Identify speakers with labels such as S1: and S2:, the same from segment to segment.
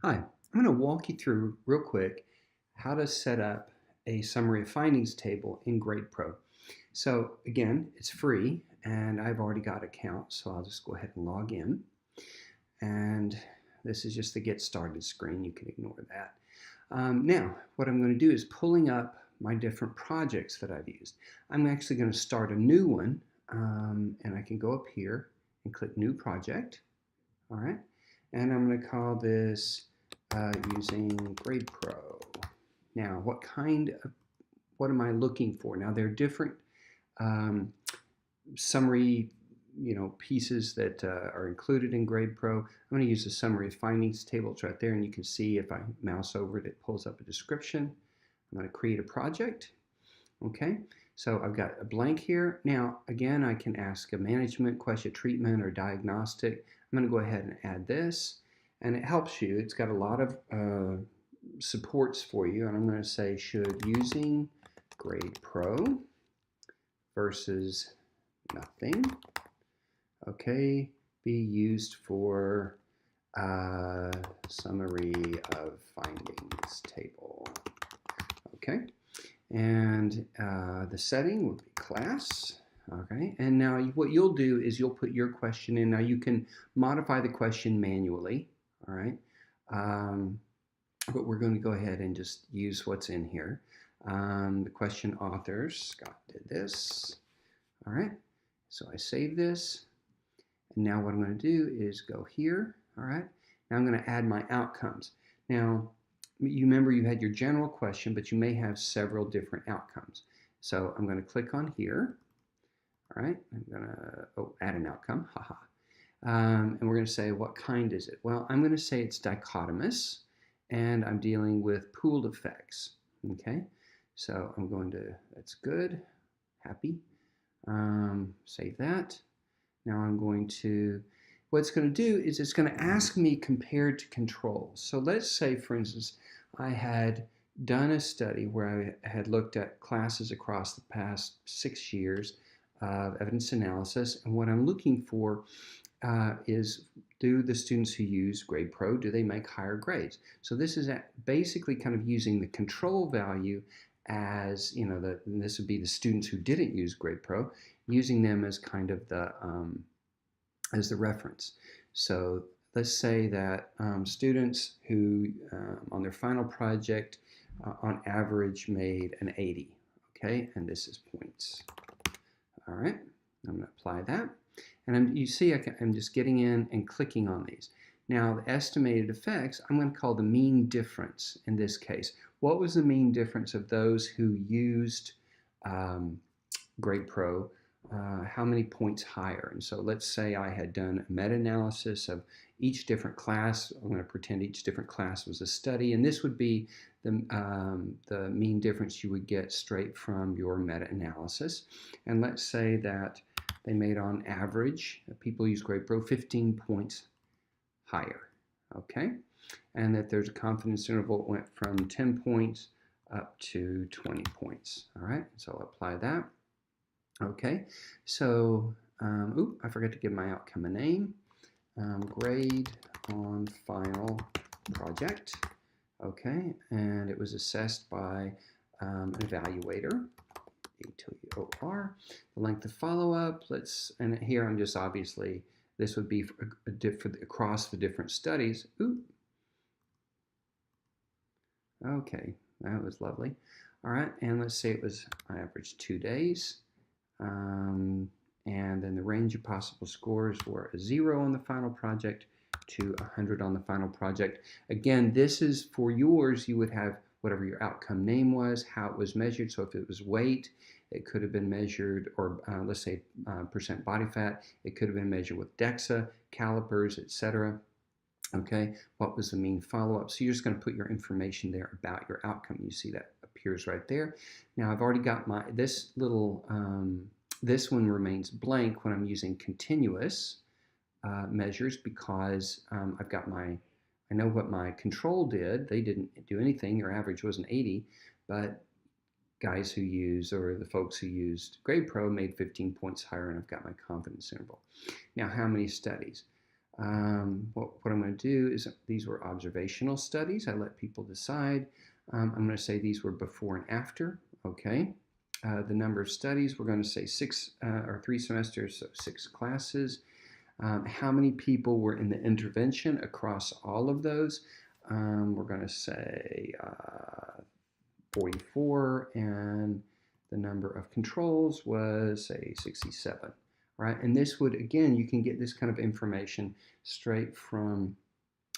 S1: Hi, I'm going to walk you through real quick how to set up a summary of findings table in GradePro. So again, it's free and I've already got an account, so I'll just go ahead and log in. And this is just the get started screen. You can ignore that. Now, what I'm going to do is pulling up my different projects that I've used. I'm actually going to start a new one, and I can go up here and click New Project. All right, and I'm going to call this using GradePro. Now, what am I looking for? Now, there are different um, summary, pieces that are included in GradePro. I'm going to use the summary of findings table. It's right there, and you can see if I mouse over it, it pulls up a description. I'm going to create a project. Okay, so I've got a blank here. Now, again, I can ask a management question, treatment, or diagnostic. I'm going to go ahead and add this, and it helps you. It's got a lot of supports for you, and I'm going to say, should using GradePro versus nothing, okay, be used for summary of findings table. Okay. And the setting will be class. Okay, and now what you'll do is you'll put your question in. Now you can modify the question manually, all right? But we're going to go ahead and just use what's in here. The question authors, Scott did this, all right? So I save this, and now what I'm going to do is go here, all right? Now I'm going to add my outcomes. Now, you remember you had your general question, but you may have several different outcomes. So I'm going to click on here. All right, I'm going to add an outcome, haha. And we're going to say, what kind is it? Well, I'm going to say it's dichotomous, and I'm dealing with pooled effects. Okay, so I'm going to, that's good, happy. Save that. Now I'm going to, what it's going to do is it's going to ask me compared to controls. So let's say, for instance, I had done a study where I had looked at classes across the past 6 years of evidence analysis, and what I'm looking for is, do the students who use GradePro, do they make higher grades? So this is basically kind of using the control value as, this would be the students who didn't use GradePro, using them as kind of as the reference. So let's say that students who on their final project on average made an 80, okay, and this is points. All right, I'm going to apply that, and you see I'm just getting in and clicking on these. Now the estimated effects, I'm going to call the mean difference in this case. What was the mean difference of those who used GradePro? How many points higher? And so let's say I had done a meta-analysis of each different class. I'm going to pretend each different class was a study, and this would be the mean difference you would get straight from your meta-analysis. And let's say that they made on average, people use GradePro, 15 points higher, okay? And that there's a confidence interval that went from 10 points up to 20 points, all right? So I'll apply that. Okay, so, I forgot to give my outcome a name. Grade on final project. Okay, and it was assessed by an evaluator, A-T-O-R. The length of follow-up, and here I'm just obviously, this would be for across the different studies. Ooh. Okay, that was lovely. All right, and let's say it was on average 2 days. And then the range of possible scores were a 0 on the final project to 100 on the final project. Again, this is for yours. You would have whatever your outcome name was, how it was measured. So if it was weight, it could have been measured, or let's say percent body fat, it could have been measured with DEXA, calipers, etc. Okay, what was the mean follow-up? So you're just going to put your information there about your outcome. You see that appears right there. Now I've already got this little, this one remains blank when I'm using continuous measures, because I've got I know what my control did. They didn't do anything. Their average was an 80, but guys who use, or the folks who used GradePro made 15 points higher, and I've got my confidence interval. Now, how many studies? What I'm going to do is, these were observational studies. I let people decide. I'm going to say these were before and after. Okay. The number of studies, we're going to say 6 or 3 semesters, so 6 classes. How many people were in the intervention across all of those? We're going to say 44, and the number of controls was, say, 67. Right? And this would, again, you can get this kind of information straight from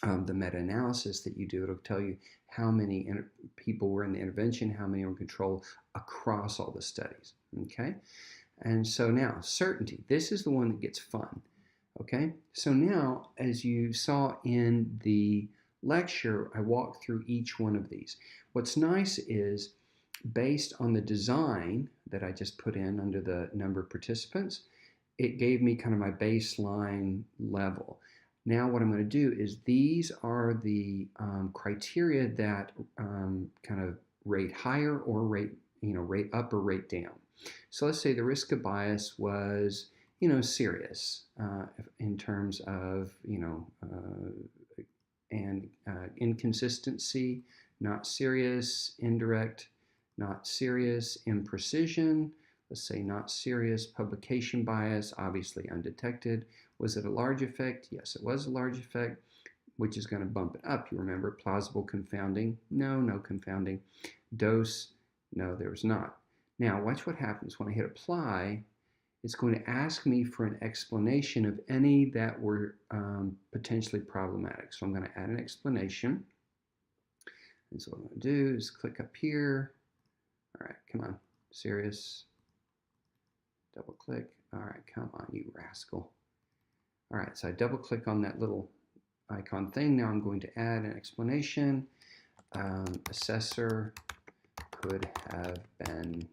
S1: the meta-analysis that you do. It'll tell you how many people were in the intervention, how many were in control across all the studies. Okay? And so now, certainty. This is the one that gets fun. Okay? So now, as you saw in the lecture, I walked through each one of these. What's nice is, based on the design that I just put in under the number of participants, it gave me kind of my baseline level. Now what I'm going to do is, these are the criteria that kind of rate higher or rate up or rate down. So let's say the risk of bias was serious in terms of and inconsistency, not serious, indirect, not serious, imprecision. Let's say not serious, publication bias, obviously undetected. Was it a large effect? Yes, it was a large effect, which is going to bump it up. You remember plausible confounding? No, no confounding. Dose? No, there was not. Now, watch what happens when I hit apply. It's going to ask me for an explanation of any that were potentially problematic. So I'm going to add an explanation. And so what I'm going to do is click up here. All right, come on, serious. Double click. All right, come on, you rascal. All right, so I double click on that little icon thing. Now I'm going to add an explanation. Assessor could have been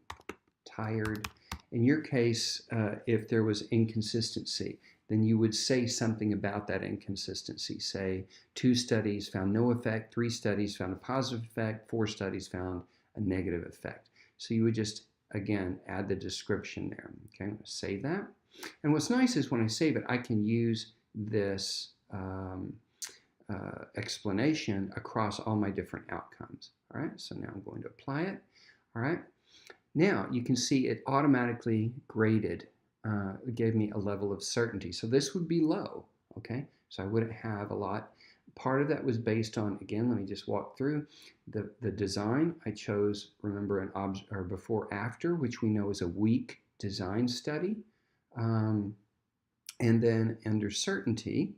S1: tired. In your case, if there was inconsistency, then you would say something about that inconsistency. Say 2 studies found no effect, 3 studies found a positive effect, 4 studies found a negative effect. So you would just, again, add the description there. Okay, I'm going to save that. And what's nice is when I save it, I can use this explanation across all my different outcomes. All right, so now I'm going to apply it. All right, now you can see it automatically graded. It gave me a level of certainty. So this would be low. Okay, so I wouldn't have a lot. Part of that was based on, again, let me just walk through the design. I chose, remember, an before after, which we know is a weak design study. And then under certainty,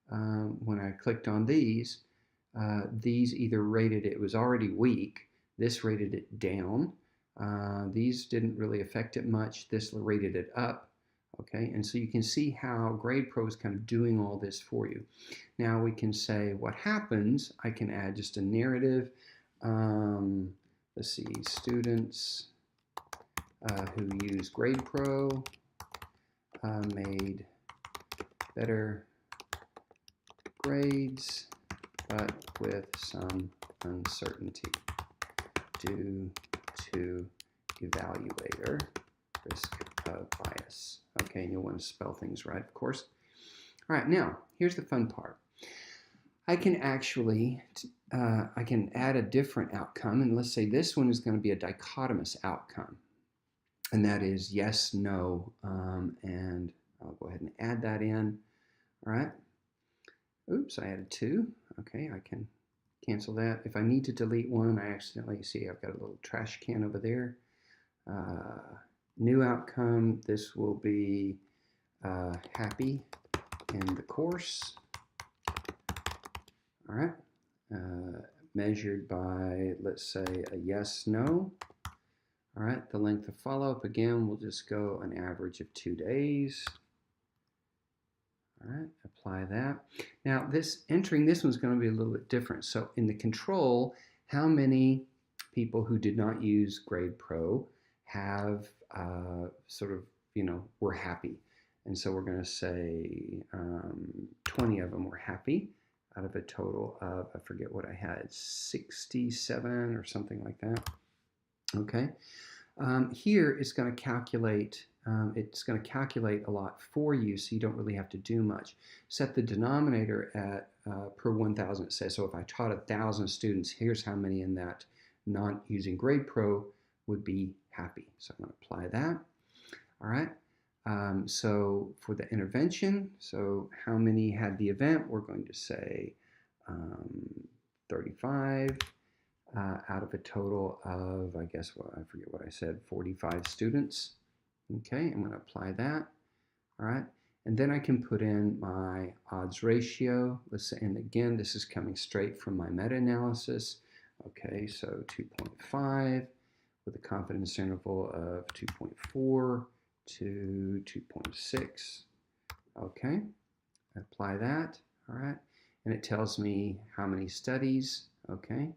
S1: when I clicked on these either rated it was already weak, this rated it down. These didn't really affect it much. This rated it up. Okay, and so you can see how GradePro is kind of doing all this for you. Now we can say what happens. I can add just a narrative. Let's see, students who use GradePro made better grades, but with some uncertainty due to evaluator risk of bias. Okay, and you'll want to spell things right, of course. All right, now, here's the fun part. I can actually, I can add a different outcome, and let's say this one is going to be a dichotomous outcome, and that is yes, no, and I'll go ahead and add that in. All right. Oops, I added 2. Okay, I can cancel that. If I need to delete one, I accidentally see I've got a little trash can over there. New outcome, this will be happy in the course. All right, measured by, let's say, a yes, no. All right, the length of follow-up, again, we'll just go an average of 2 days. All right, apply that. Now, entering this one's going to be a little bit different. So in the control, how many people who did not use GradePro have were happy? And so we're going to say 20 of them were happy out of a total of, I forget what I had, 67 or something like that. Okay. Here it's going to calculate it's going to calculate a lot for you, so you don't really have to do much. Set the denominator at per 1,000, it says. So if I taught 1,000 students, here's how many in that not using GradePro would be happy. So I'm going to apply that. All right. So for the intervention, so how many had the event? We're going to say 35 out of a total of, I guess, well, I forget what I said, 45 students. Okay, I'm going to apply that. All right. And then I can put in my odds ratio. Let's say, and again, this is coming straight from my meta-analysis. Okay, so 2.5 with a confidence interval of 2.4 to 2.6. Okay, apply that. All right, and it tells me how many studies. Okay.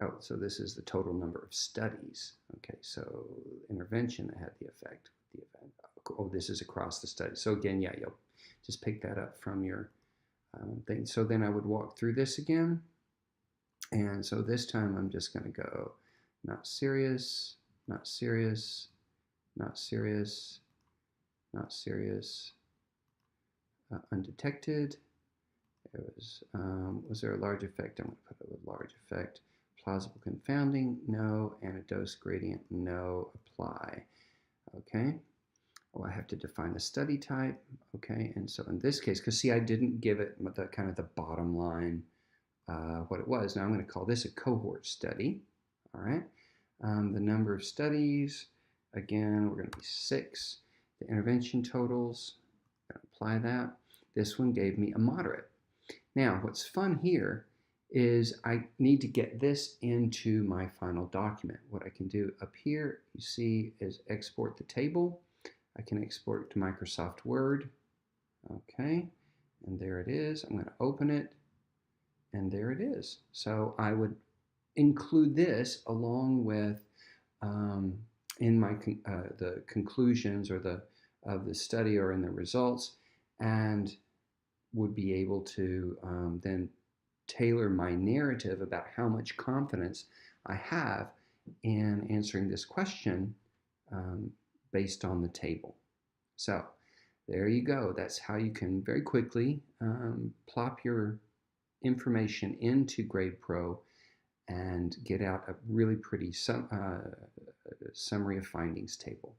S1: Oh, so this is the total number of studies. Okay, so intervention that had the effect. The event. Oh, this is across the study. So again, yeah, you'll just pick that up from your thing. So then I would walk through this again. And so this time I'm just going to go not serious, not serious, not serious, not serious, undetected. Was there a large effect? I'm going to put a large effect. Plausible confounding, no. And a dose gradient, no. Apply. Okay. Oh, I have to define the study type. Okay. And so in this case, because see, I didn't give it the kind of the bottom line, what it was. Now I'm going to call this a cohort study. All right. The number of studies, again, we're going to be 6. The intervention totals, I'm going to apply that. This one gave me a moderate. Now, what's fun here is I need to get this into my final document. What I can do up here, you see, is export the table. I can export it to Microsoft Word. Okay, and there it is. I'm going to open it, and there it is. So I would include this along with in my the conclusions or of the study or in the results, and would be able to then tailor my narrative about how much confidence I have in answering this question based on the table. So there you go. That's how you can very quickly plop your information into GradePro and get out a really pretty summary of findings table.